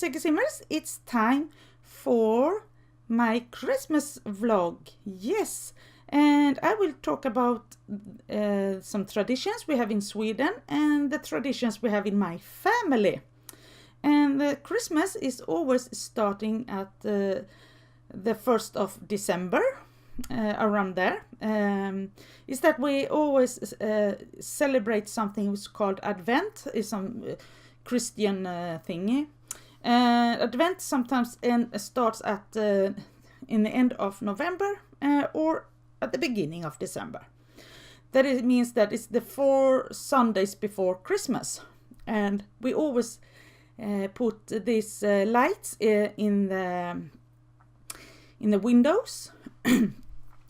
SegerSimmers, it's time for my Christmas vlog. Yes, and I will talk about some traditions we have in Sweden and the traditions we have in my family. And Christmas is always starting at the 1st of December, around there. Is that we always celebrate something which is called Advent, is some Christian thingy. Advent sometimes starts at in the end of November or at the beginning of December. That means that it's the 4 Sundays before Christmas, and we always put these lights in the windows.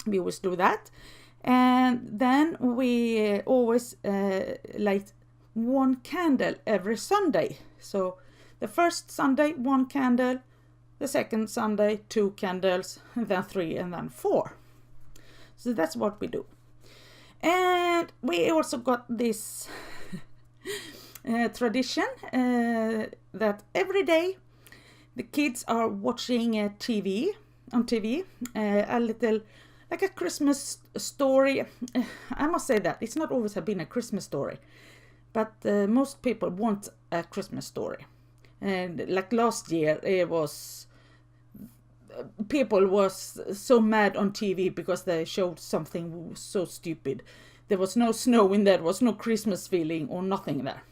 We always do that, and then we always light one candle every Sunday. So the first Sunday 1 candle, the second Sunday 2 candles, and then 3, and then 4. So that's what we do. And we also got this tradition that every day the kids are watching on TV, a little like a Christmas story. I must say that it's not always have been a Christmas story, but most people want a Christmas story. And like last year, it was people was so mad on TV because they showed something so stupid. There was no snow in there, there was no Christmas feeling or nothing there.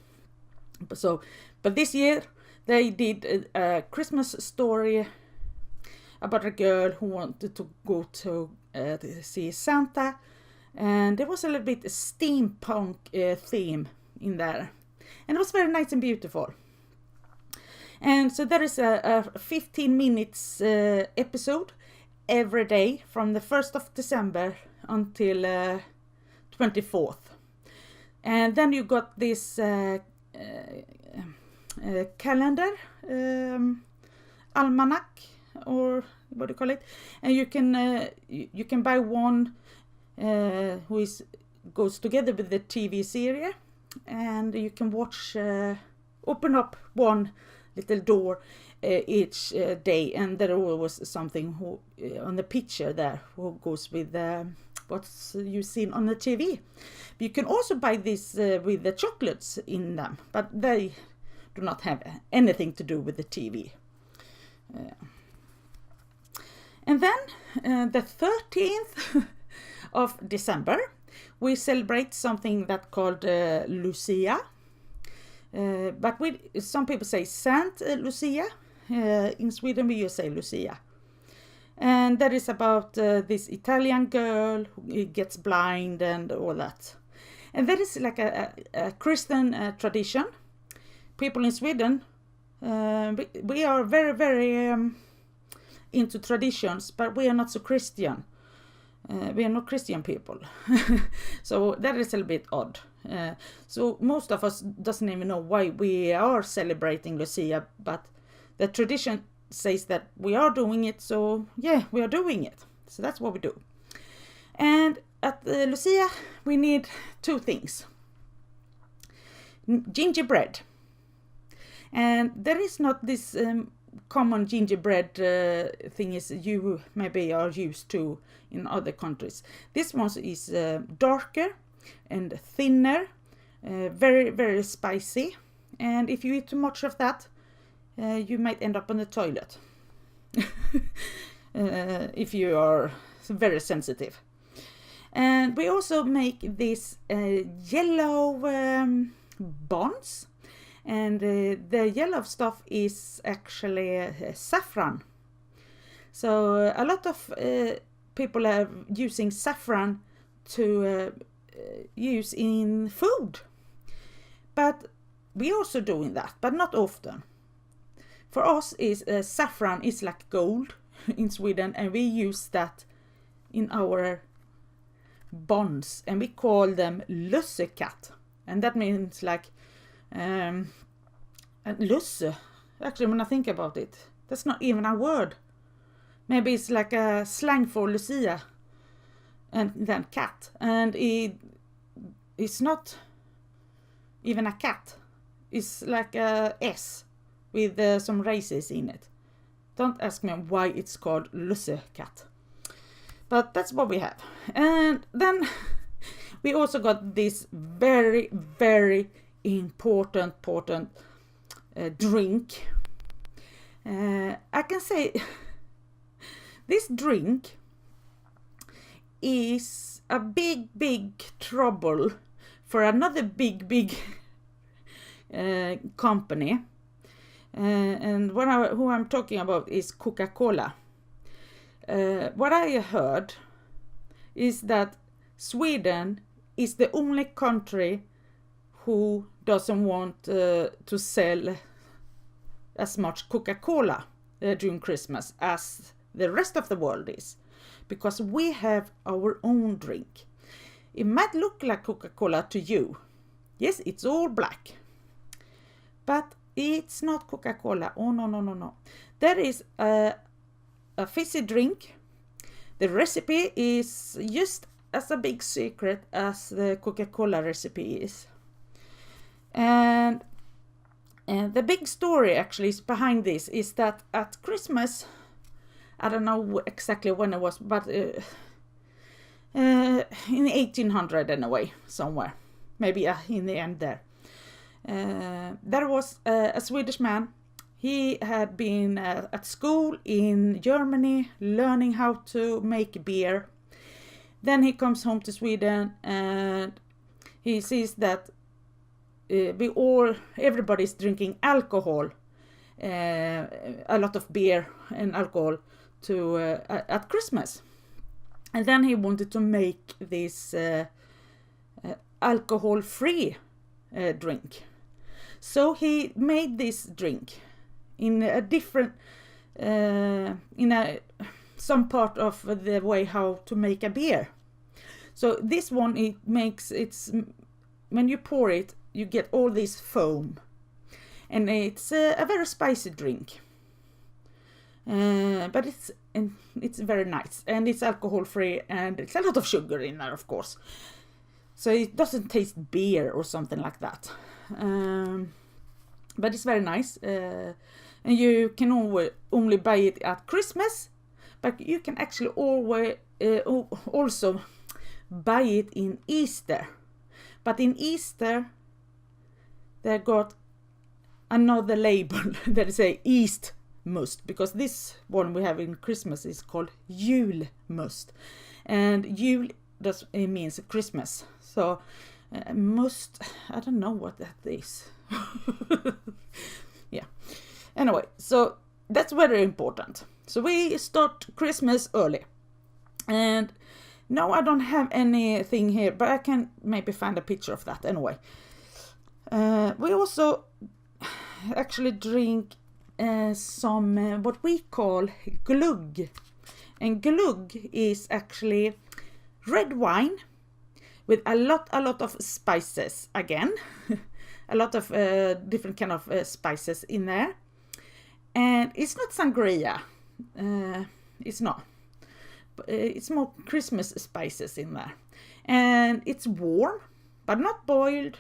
But this year they did a Christmas story about a girl who wanted to go to see Santa, and there was a little bit steampunk theme in there, and it was very nice and beautiful. And so there is a 15 minutes episode every day from the 1st of December until 24th. And then you got this calendar, almanac, or what do you call it? And you can buy one goes together with the TV series, and you can watch, open up one little door each day, and there always something on the picture there who goes with what's you seen on the TV. You can also buy this with the chocolates in them, but they do not have anything to do with the TV. And then the 13th of December, we celebrate something that's called Lucia. But some people say Saint Lucia. In Sweden we just say Lucia. And that is about this Italian girl who gets blind and all that. And that is like a Christian tradition. People in Sweden, we are very, very into traditions, but we are not so Christian. We are not Christian people. So that is a little bit odd. So most of us doesn't even know why we are celebrating Lucia, but the tradition says that we are doing it, so yeah, we are doing it. So that's what we do. And at Lucia we need 2 things. Gingerbread. And there is not this common gingerbread thing is you maybe are used to in other countries. This one is darker and thinner, very, very spicy, and if you eat too much of that, you might end up on the toilet if you are very sensitive. And we also make these yellow buns, and the yellow stuff is actually saffron. So a lot of people are using saffron to use in food, but we also doing that, but not often. For us, is saffron is like gold in Sweden, and we use that in our buns, and we call them lussekatt, and that means like lusse. Actually, when I think about it, that's not even a word. Maybe it's like a slang for Lucia, and then cat, and it's not even a cat. It's like a S with some races in it. Don't ask me why it's called lussekatt. But that's what we have. And then we also got this very, very important drink. I can say this drink is a big trouble for another big company. And who I'm talking about is Coca-Cola. What I heard is that Sweden is the only country who doesn't want to sell as much Coca-Cola during Christmas as the rest of the world is, because we have our own drink. It might look like Coca-Cola to you. Yes, it's all black, but it's not Coca-Cola. Oh, no. There is a fizzy drink. The recipe is just as a big secret as the Coca-Cola recipe is. And the big story actually is behind this is that at Christmas, I don't know exactly when it was, but in 1800 anyway, somewhere, maybe in the end there. There was a Swedish man. He had been at school in Germany learning how to make beer. Then he comes home to Sweden and he sees that everybody's drinking alcohol, a lot of beer and alcohol at Christmas. And then he wanted to make this alcohol-free drink. So he made this drink in a different, some part of the way how to make a beer. So this one, when you pour it, you get all this foam, and it's a very spicy drink. But it's very nice, and it's alcohol-free, and it's a lot of sugar in there, of course. So it doesn't taste beer or something like that. But it's very nice. And you can only buy it at Christmas, but you can actually also buy it in Easter. But in Easter, they got another label that say East must, because this one we have in Christmas is called julmust, and jul means Christmas. So must, I don't know what that is. Yeah. Anyway, so that's very important. So we start Christmas early, and no, I don't have anything here, but I can maybe find a picture of that anyway. We also actually drink some what we call glögg, and glögg is actually red wine with a lot of spices again. A lot of different kind of spices in there, and it's not sangria. It's not. It's more Christmas spices in there, and it's warm but not boiled.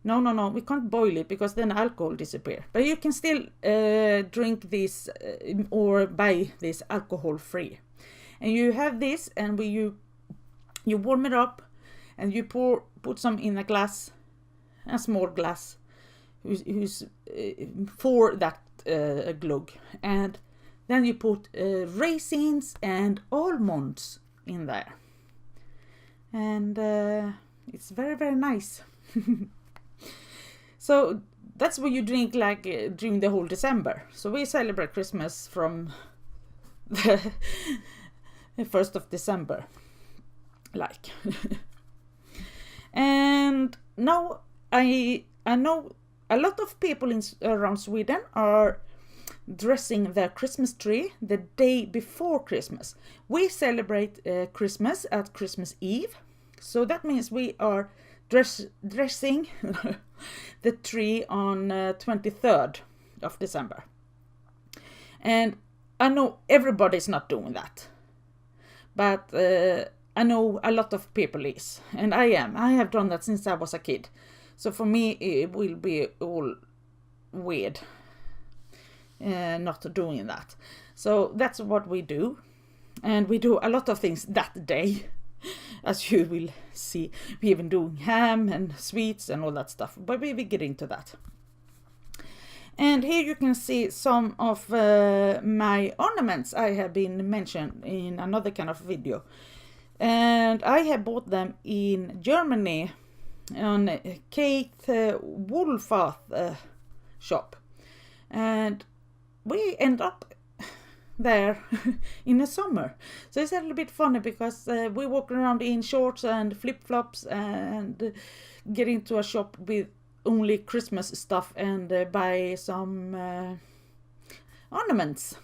No, we can't boil it because then alcohol disappears. But you can still drink this or buy this alcohol free. And you have this, and you warm it up, and you put some in a glass, a small glass, who's for that glögg, and then you put raisins and almonds in there, and it's very, very nice. So that's what you drink like during the whole December. So we celebrate Christmas from the 1st of December, like. And now I know a lot of people around Sweden are dressing their Christmas tree the day before Christmas. We celebrate Christmas at Christmas Eve, so that means we are dressing the tree on 23rd of December. And I know everybody's not doing that, but I know a lot of people is, and I have done that since I was a kid. So for me it will be all weird not doing that. So that's what we do. And we do a lot of things that day, as you will see. We even do ham and sweets and all that stuff, but we will get into that. And here you can see some of my ornaments I have been mentioned in another kind of video. And I have bought them in Germany on Kate Woolfath shop. And we end up there in the summer. So it's a little bit funny because we walk around in shorts and flip-flops and get into a shop with only Christmas stuff and buy some ornaments.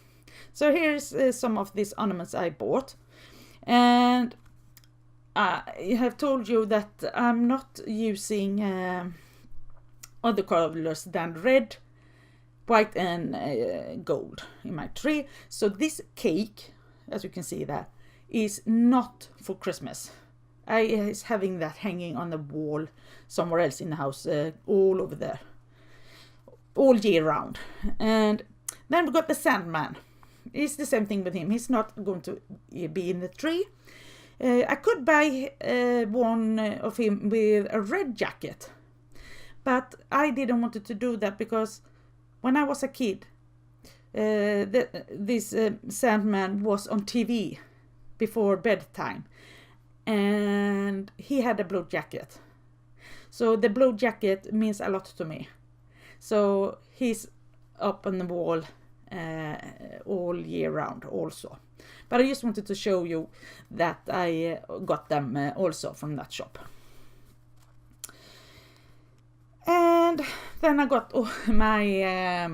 So here's some of these ornaments I bought. And I have told you that I'm not using other colors than red, white and gold in my tree. So this cake, as you can see there, is not for Christmas. I is having that hanging on the wall somewhere else in the house, all over there, all year round. And then we got the Sandman. It's the same thing with him. He's not going to be in the tree. I could buy one of him with a red jacket, but I didn't want to do that because when I was a kid, this Sandman was on TV before bedtime, and he had a blue jacket. So the blue jacket means a lot to me. So he's up on the wall all year round also. But I just wanted to show you that I got them also from that shop. And then I got my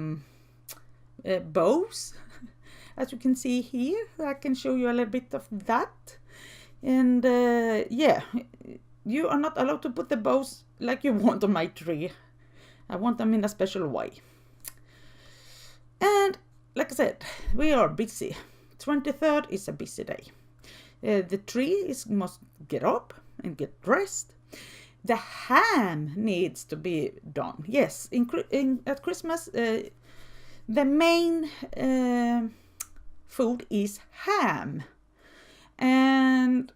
bows. As you can see here, I can show you a little bit of that. And yeah, you are not allowed to put the bows like you want on my tree. I want them in a special way. And like I said, we are busy. 23rd is a busy day. The tree must get up and get dressed. The ham needs to be done. Yes, at Christmas, the main food is ham. And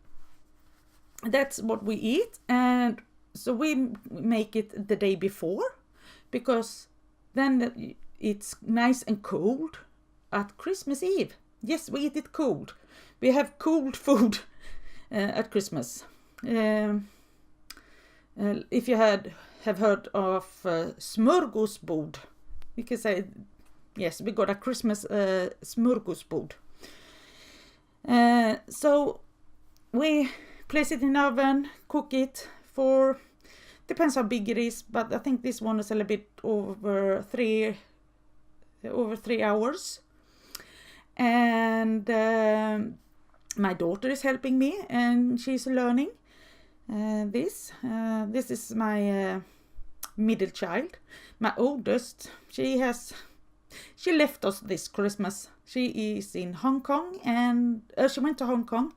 that's what we eat. And so we make it the day before, because then it's nice and cold at Christmas Eve. Yes, we eat it cold. We have cold food at Christmas. If you have heard of smörgåsbord, you can say, yes, we got a Christmas smörgåsbord. So we place it in the oven, cook it for, depends how big it is, but I think this one is a little bit over 3 hours. And my daughter is helping me, and she's learning this. This is my middle child. My oldest, she left us this Christmas. She is in Hong Kong, and she went to Hong Kong,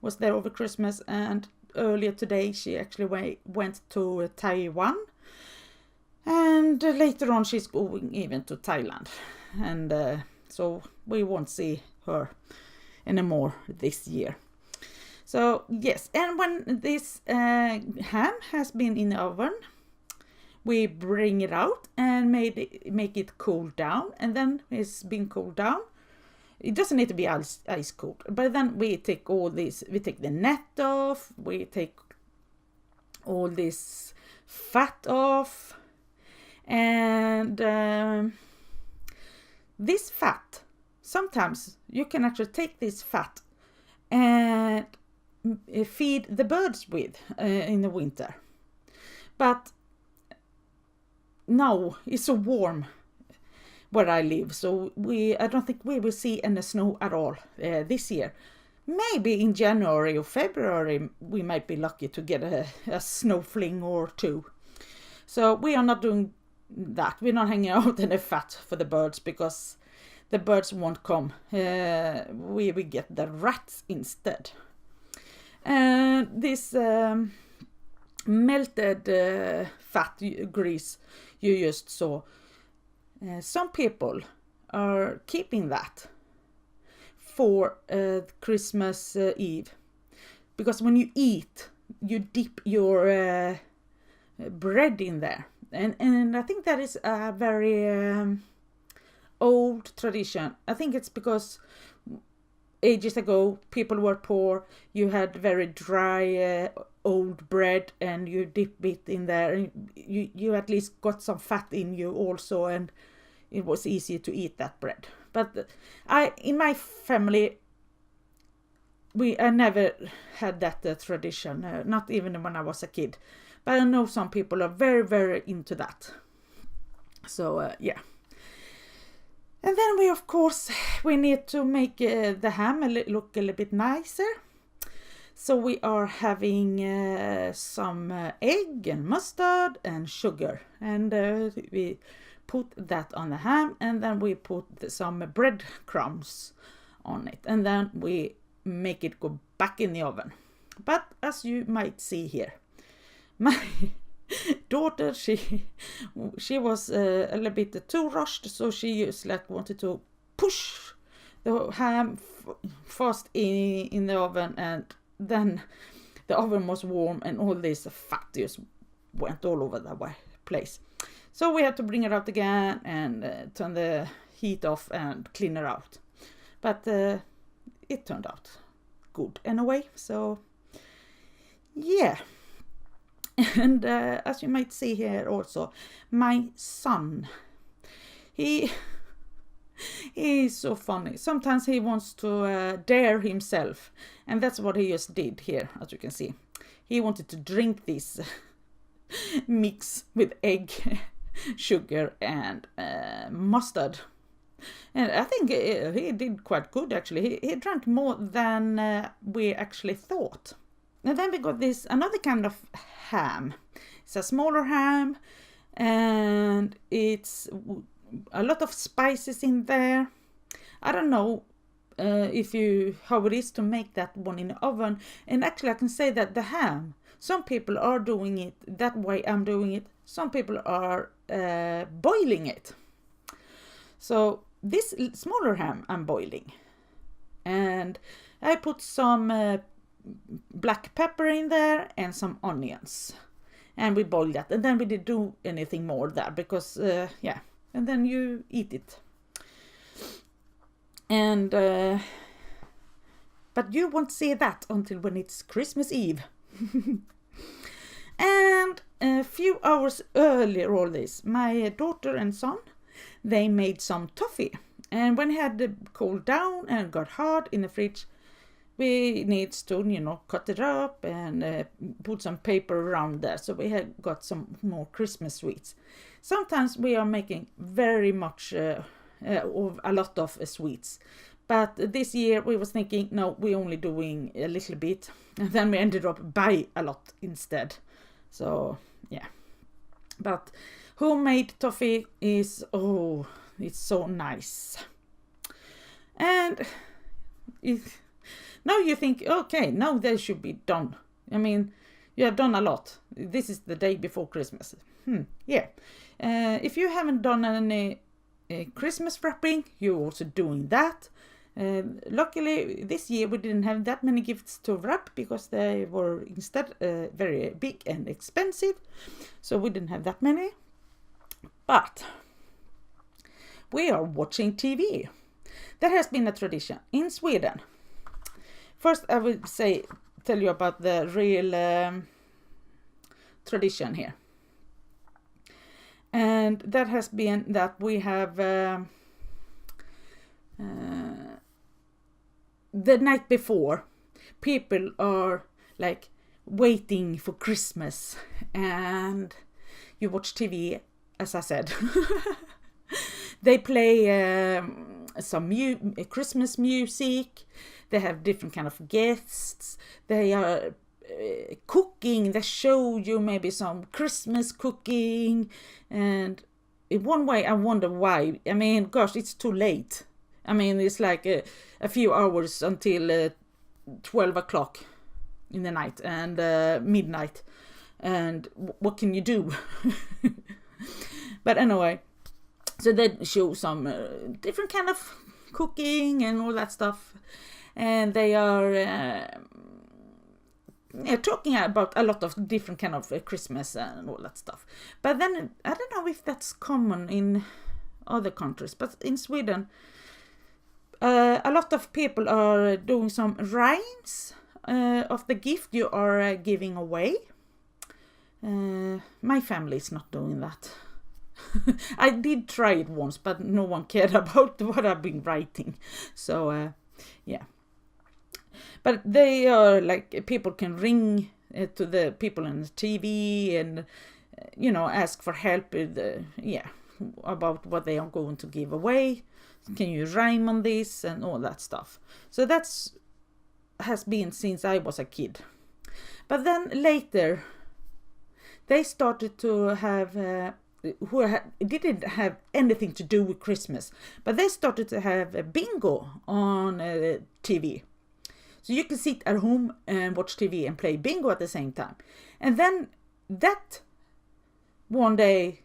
was there over Christmas, and earlier today she actually went to Taiwan, and later on she's going even to Thailand, and so we won't see her anymore this year. So yes, and when this ham has been in the oven, we bring it out and make it cool down, and then it's been cooled down. It doesn't need to be ice cold, but then we take all this, we take the net off, we take all this fat off, and this fat, sometimes you can actually take this fat and feed the birds with in the winter. But now it's so warm where I live, so I don't think we will see any snow at all this year. Maybe in January or February we might be lucky to get a snow fling or two. So we are not doing that. We're not hanging out any fat for the birds, because the birds won't come. We get the rats instead. This melted fat grease you just saw. Some people are keeping that for Christmas Eve, because when you eat, you dip your bread in there, and I think that is a very old tradition. I think it's because ages ago people were poor, you had very dry old bread, and you dip it in there, and you at least got some fat in you also, and it was easier to eat that bread. But in my family, I never had that tradition, not even when I was a kid. But I know some people are very, very into that. So, yeah. And then we need to make the ham look a little bit nicer. So we are having some egg and mustard and sugar. And we put that on the ham, and then we put some breadcrumbs on it. And then we make it go back in the oven. But as you might see here, my daughter, she was a little bit too rushed, so she just wanted to push the ham fast in the oven, and then the oven was warm and all this fat just went all over the place. So we had to bring it out again and turn the heat off and clean it out. But it turned out good anyway, so yeah. And as you might see here also, my son, he is so funny. Sometimes he wants to dare himself, and that's what he just did here, as you can see. He wanted to drink this mix with egg, sugar and mustard. And I think he did quite good, actually. He drank more than we actually thought. And then we got another kind of ham. It's a smaller ham, and it's a lot of spices in there. I don't know how it is to make that one in the oven. And actually I can say that the ham, some people are doing it that way I'm doing it. Some people are boiling it. So this smaller ham I'm boiling. And I put some black pepper in there and some onions, and we boiled that, and then we didn't do anything more there because yeah, and then you eat it. And but you won't see that until when it's Christmas Eve. And a few hours earlier all this, my daughter and son, they made some toffee, and when it had cooled down and got hard in the fridge, we need to, cut it up and put some paper around there. So we have got some more Christmas sweets. Sometimes we are making very much of a lot of sweets. But this year we was thinking, no, we're only doing a little bit. And then we ended up buy a lot instead. So, yeah. But homemade toffee is, it's so nice. And now you think, okay, now they should be done. I mean, you have done a lot. This is the day before Christmas. Yeah. If you haven't done any Christmas wrapping, you're also doing that. Luckily, this year we didn't have that many gifts to wrap because they were instead very big and expensive. So we didn't have that many. But we are watching TV. That has been a tradition in Sweden. First, I will tell you about the real tradition here. And that has been that we have the night before, people are like waiting for Christmas, and you watch TV, as I said. They play some Christmas music. They have different kind of guests. They are cooking. They show you maybe some Christmas cooking. And in one way, I wonder why. I mean, gosh, it's too late. I mean, it's like a few hours until 12 o'clock in the night and midnight. And what can you do? But anyway, So they show some different kind of cooking and all that stuff, and they are talking about a lot of different kind of Christmas and all that stuff. But then I don't know if that's common in other countries, but in Sweden a lot of people are doing some rhymes of the gift you are giving away. My family is not doing that. I did try it once, but no one cared about what I've been writing. So, yeah. But they are like, people can ring to the people on the TV and, ask for help with, about what they are going to give away. Can you rhyme on this and all that stuff? So has been since I was a kid. But then later, they started to have... didn't have anything to do with Christmas, but they started to have a bingo on TV. So you can sit at home and watch TV and play bingo at the same time. And then that one day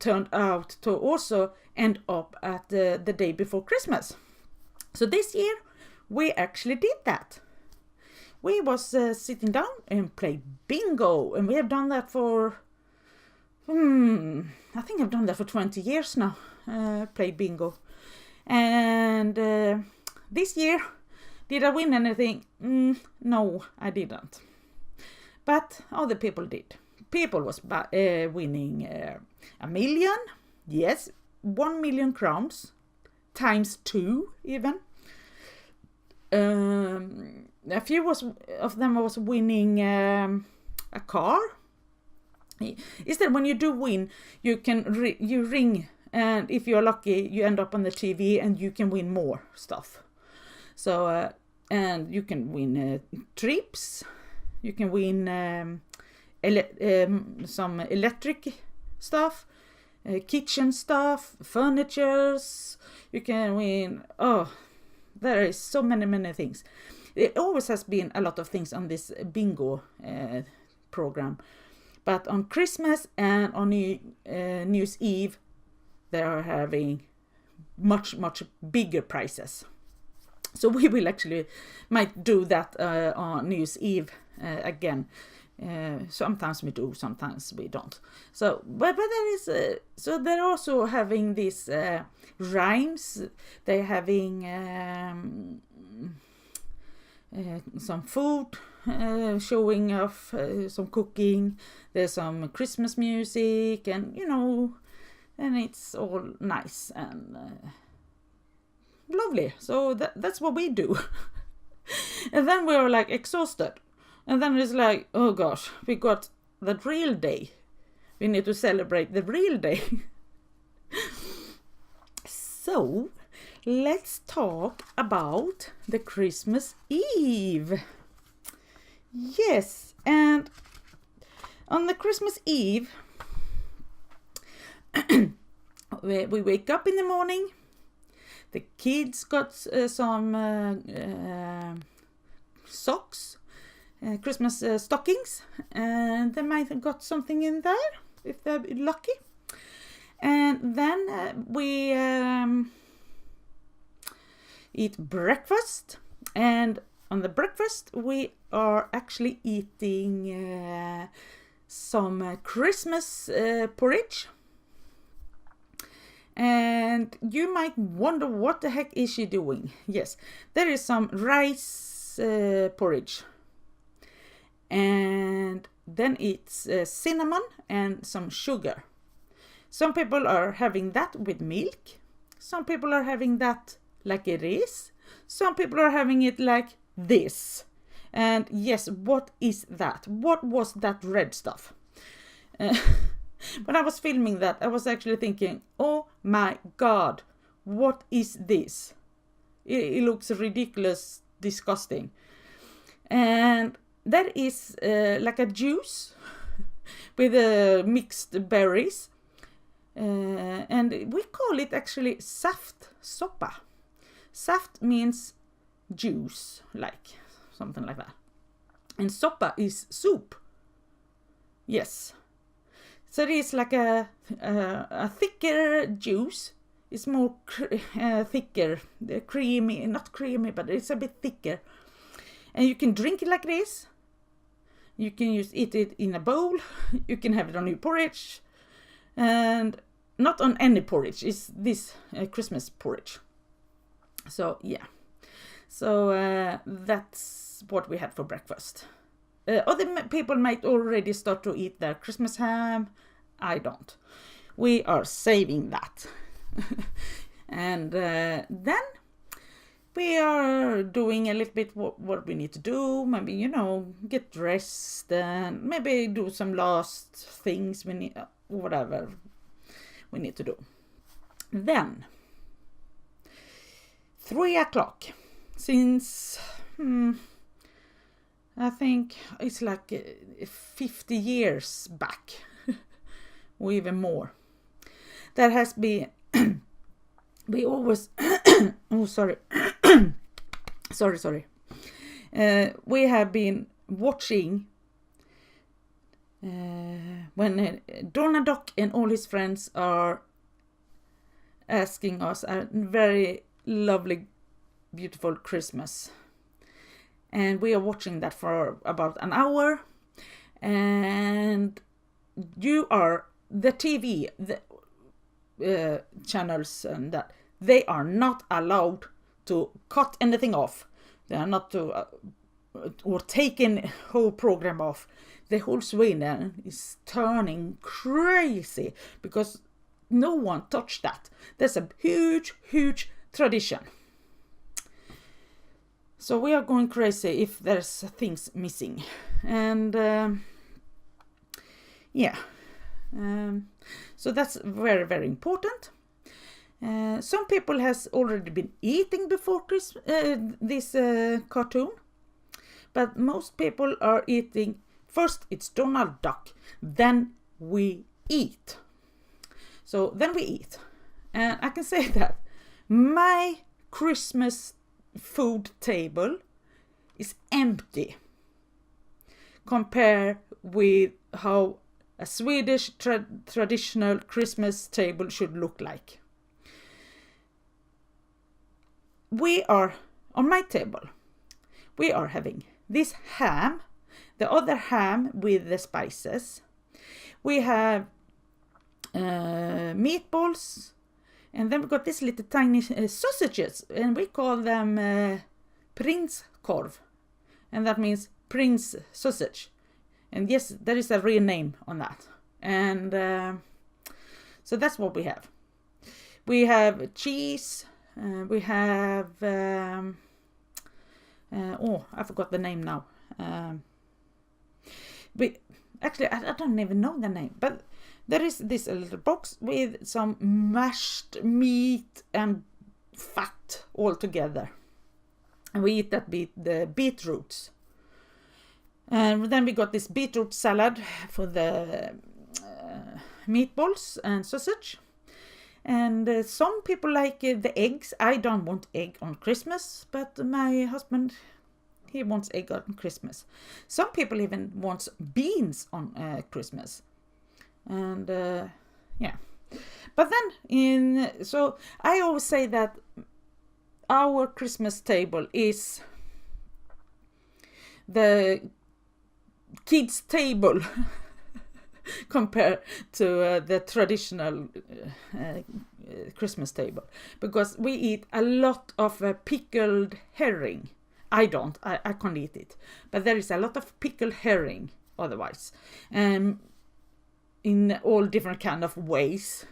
turned out to also end up at the day before Christmas. So this year we actually did that. We was sitting down and played bingo, and we have done that for I think I've done that for 20 years now, play bingo. And this year, did I win anything? No, I didn't. But other people did. People was winning 1 million, yes, 1 million crowns, times 2 even. A few of them was winning a car. Is that when you do win, you can you ring, and if you're lucky, you end up on the TV and you can win more stuff. So and you can win trips, you can win some electric stuff, kitchen stuff, furnitures. You can win. Oh, there is so many things. It always has been a lot of things on this bingo program. But on Christmas and on New Year's Eve, they are having much bigger prizes. So we will might do that on New Year's Eve again. Sometimes we do, sometimes we don't. So, but there is so they're also having these rhymes. They're having some food. Showing off some cooking, there's some Christmas music, and and it's all nice and lovely. So that's what we do. And then we are like exhausted, and then it's like, oh gosh, we got the real day. We need to celebrate the real day. So let's talk about the Christmas Eve. Yes, and on the Christmas Eve, we wake up in the morning. The kids got some socks, Christmas stockings, and they might have got something in there if they're lucky. And then we eat breakfast, and on the breakfast we are actually eating some Christmas porridge. And you might wonder, what the heck is she doing? Yes, there is some rice porridge. And then it's cinnamon and some sugar. Some people are having that with milk. Some people are having that like it is. Some people are having it like this. And yes, what is that? What was that red stuff? When I was filming that, I was actually thinking, oh my god, what is this? It looks ridiculous, disgusting. And that is like a juice with mixed berries. And we call it actually saftsoppa. Saft means juice, like something like that. And soppa is soup. Yes. So it is like a thicker juice. It's more thicker, creamy, not creamy, but it's a bit thicker. And you can drink it like this. You can eat it in a bowl. You can have it on your porridge. And not on any porridge. It's this Christmas porridge. So, yeah. So, that's what we had for breakfast. Other people might already start to eat their Christmas ham. I don't. We are saving that. And then we are doing a little bit what we need to do. Maybe, get dressed and maybe do some last things we need, whatever we need to do. Then, 3 o'clock. Since, I think it's like 50 years back, or even more. There has been, we always, oh, sorry. sorry. We have been watching when Donald Duck and all his friends are asking us a very lovely, beautiful Christmas. And we are watching that for about an hour. And the TV, the channels and that, they are not allowed to cut anything off. They are not to, or taking whole program off. The whole Sweden is turning crazy because no one touched that. There's a huge, huge tradition. So we are going crazy if there's things missing. And so that's very, very important. Some people has already been eating before this cartoon. But most people are eating, first it's Donald Duck, then we eat. So then we eat. And I can say that my Christmas food table is empty compared with how a Swedish traditional Christmas table should look like. We are, on my table, we are having this ham, the other ham with the spices. We have meatballs, and then we got this little tiny sausages, and we call them prinskorv, and that means prince sausage. And yes, there is a real name on that. And so that's what we have. We have cheese. We have I forgot the name now. I don't even know the name, but there is this little box with some mashed meat and fat all together. And we eat that the beetroots. And then we got this beetroot salad for the meatballs and sausage. And some people like the eggs. I don't want egg on Christmas, but my husband, he wants egg on Christmas. Some people even want beans on Christmas. And yeah. But then so I always say that our Christmas table is the kids' table compared to the traditional Christmas table, because we eat a lot of pickled herring. I can't eat it, but there is a lot of pickled herring otherwise, in all different kind of ways.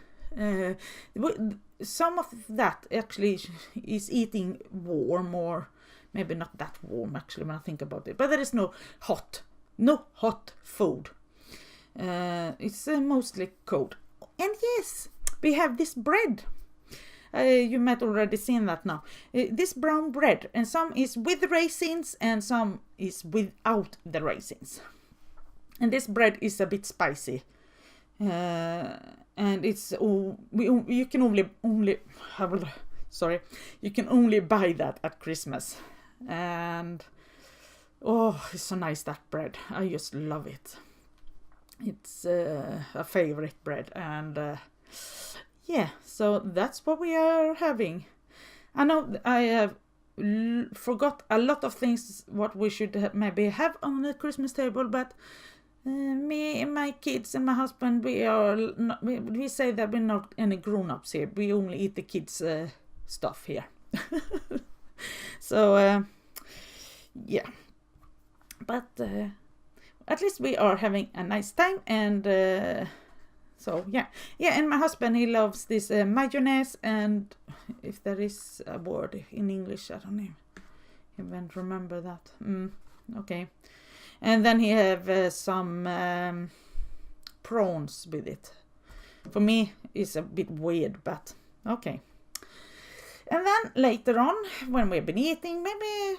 Some of that actually is eating warm, or maybe not that warm actually when I think about it, but there is no hot food. It's mostly cold. And yes, we have this bread. You might already seen that now. This brown bread, and some is with raisins and some is without the raisins. And this bread is a bit spicy. And it's you can only buy that at Christmas. And it's so nice, that bread. I just love it. It's a favorite bread, and yeah, so that's what we are having. I know I have forgot a lot of things what we should maybe have on the Christmas table, but me and my kids and my husband, we say that we're not any grown-ups here. We only eat the kids' stuff here. So yeah, but at least we are having a nice time, and so yeah, and my husband, he loves this mayonnaise, and if there is a word in English, I don't even remember that. Okay, and then he have some prawns with it. For me, it's a bit weird, but okay. And then later on, when we've been eating, maybe,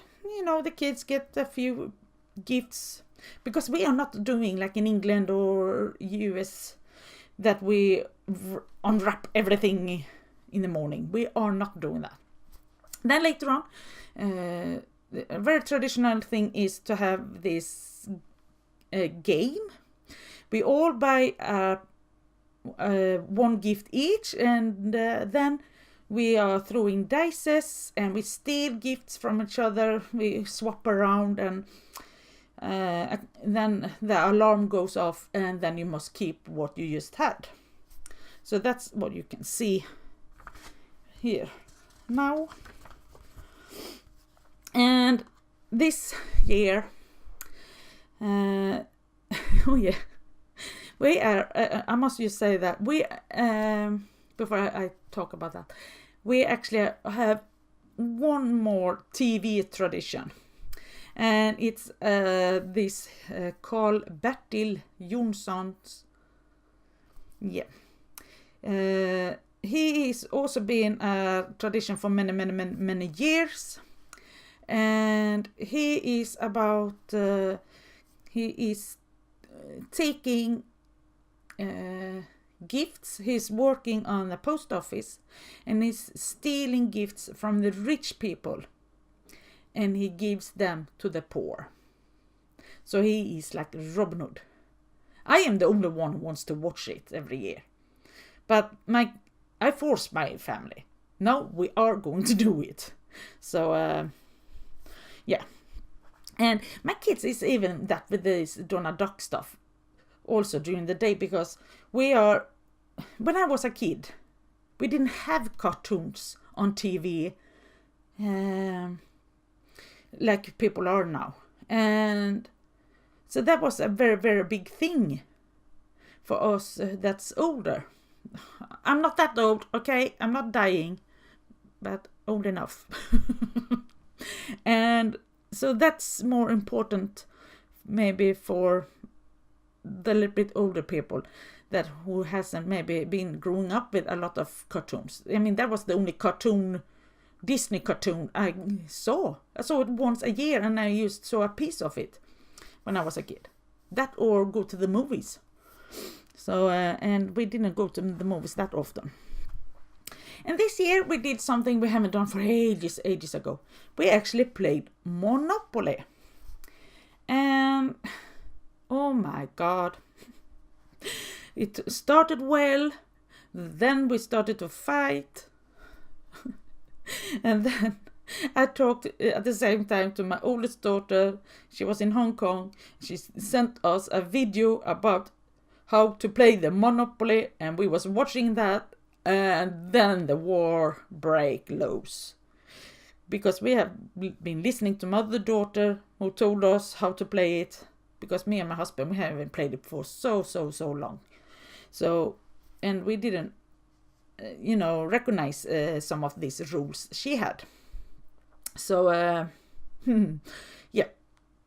the kids get a few gifts, because we are not doing like in England or US that we unwrap everything in the morning. We are not doing that. Then later on, a very traditional thing is to have this game. We all buy one gift each, and then we are throwing dices, and we steal gifts from each other. We swap around, and then the alarm goes off, and then you must keep what you just had. So that's what you can see here now. And this year, oh yeah, we are, I must just say that we, before I talk about that, we actually have one more TV tradition. And it's this Carl Bertil Jonsson's. Yeah. He is also been a tradition for many years. And he is taking gifts. He's working on the post office, and he's stealing gifts from the rich people, and he gives them to the poor. So he is like Robin Hood. I am the only one who wants to watch it every year, but I force my family. No, we are going to do it. So yeah, and my kids is even that with this Donald Duck stuff also during the day, because when I was a kid, we didn't have cartoons on TV like people are now. And so that was a very, very big thing for us that's older. I'm not that old, okay? I'm not dying, but old enough. And so that's more important maybe for the little bit older people who hasn't maybe been growing up with a lot of cartoons. I mean, that was the only Disney cartoon I saw. I saw it once a year, and I saw a piece of it when I was a kid. That or go to the movies. So, and we didn't go to the movies that often. And this year we did something we haven't done for ages ago. We actually played Monopoly. And oh my God. It started well. Then we started to fight. And then I talked at the same time to my oldest daughter. She was in Hong Kong. She sent us a video about how to play the Monopoly, and we was watching that, and then the war break loose. Because we have been listening to my other daughter who told us how to play it, because me and my husband, we haven't played it for so long. So, and we didn't recognize some of these rules she had. So yeah,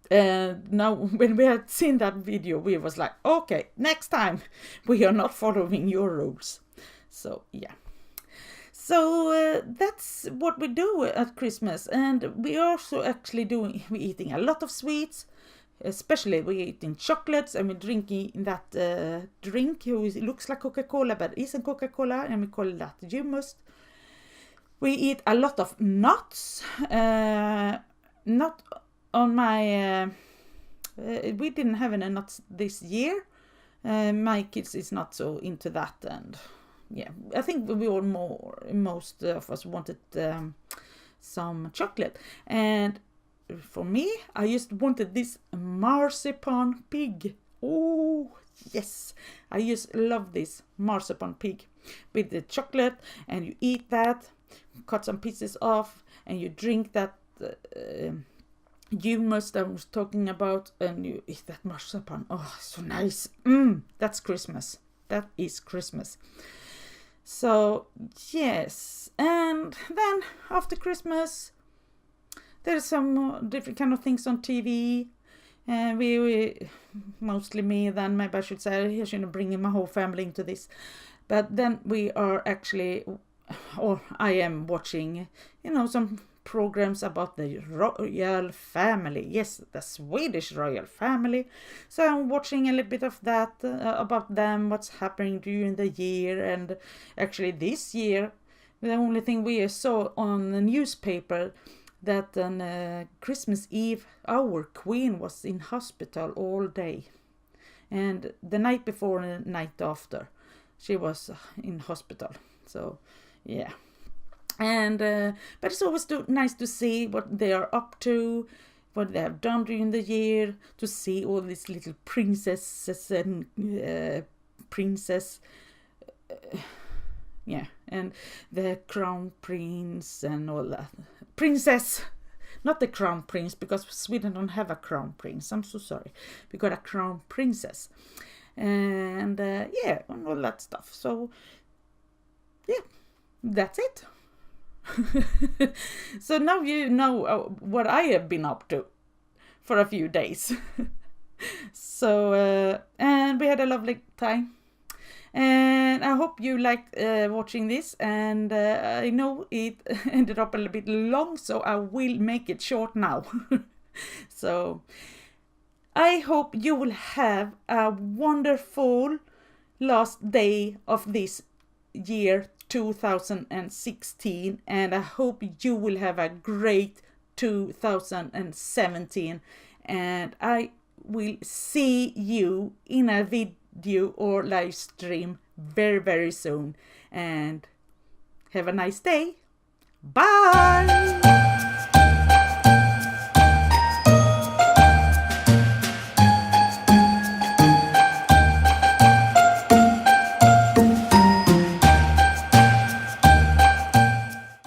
now when we had seen that video, we was like, okay, next time we are not following your rules. So yeah, so that's what we do at Christmas. And we also actually we eating a lot of sweets. Especially we eating chocolates, and we're drinking that drink which looks like Coca-Cola but isn't Coca-Cola, and we call that hummus. We eat a lot of nuts. Not on my we didn't have any nuts this year, My kids is not so into that, and yeah, I think we all most of us wanted some chocolate. And for me, I just wanted this marzipan pig. Oh yes, I just love this marzipan pig with the chocolate, and you eat that, cut some pieces off, and you drink that hummus that I was talking about, and you eat that marzipan. Oh, so nice. That's Christmas. That is Christmas. So yes, and then after Christmas, there's some different kind of things on TV. And we mostly me, then maybe I should say I shouldn't bring in my whole family into this. But then we are actually, or I am watching, some programs about the royal family. Yes, the Swedish royal family. So I'm watching a little bit of that, about them, what's happening during the year. And actually this year, the only thing we saw on the newspaper, that on Christmas Eve, our queen was in hospital all day. And the night before and the night after, she was in hospital. So, yeah. And but it's always nice to see what they are up to, what they have done during the year, to see all these little princesses and and the crown prince and all that. Princess, not the crown prince, because Sweden don't have a crown prince. I'm so sorry. We got a crown princess, and and all that stuff. So yeah, that's it. So now you know what I have been up to for a few days. So and we had a lovely time. And I hope you liked watching this, and I know it ended up a little bit long, so I will make it short now. So I hope you will have a wonderful last day of this year 2016, and I hope you will have a great 2017, and I will see you in a video or live stream very, very soon, and have a nice day. Bye.